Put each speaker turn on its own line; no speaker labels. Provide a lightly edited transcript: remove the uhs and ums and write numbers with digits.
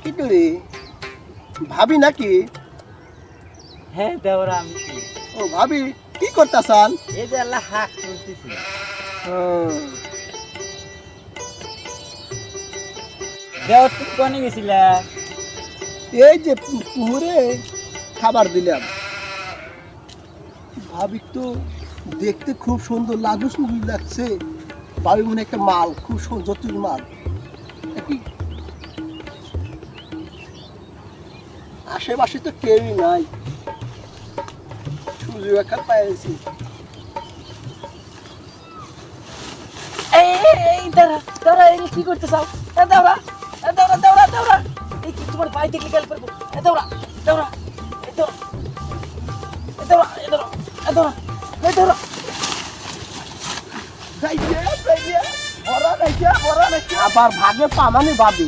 কি করে ভাবি নাকি?
হ্যাঁ দেওরা আমি
ও ভাবি কি করতেছান?
এই যে আল্লাহ হাক তুলতেছি। দেওর তুমি কোনে গেছিলা?
এই যে পুকুরে খাবার দিলাম। ভাবি তো দেখতে খুব সুন্দর লাগছে। ভাবি মনে একটা মাল, খুব জটিল মাল। নাকি আশেপাশে তো কেউই নাই, সুযোগ একটা পাইছি।
এই দাঁড়া দাঁড়া, এই কি করতে চাও? দাঁড়া দাঁড়া দাঁড়া দাঁড়া, এই কি তোমার ভাই দেখলে গেল করবো? দাঁড়া দাঁড়া, এই দাঁড়া এই দাঁড়া এই দাঁড়া এই দাঁড়া এই দাঁড়া।
আবার ভাগে পামানি ভাবি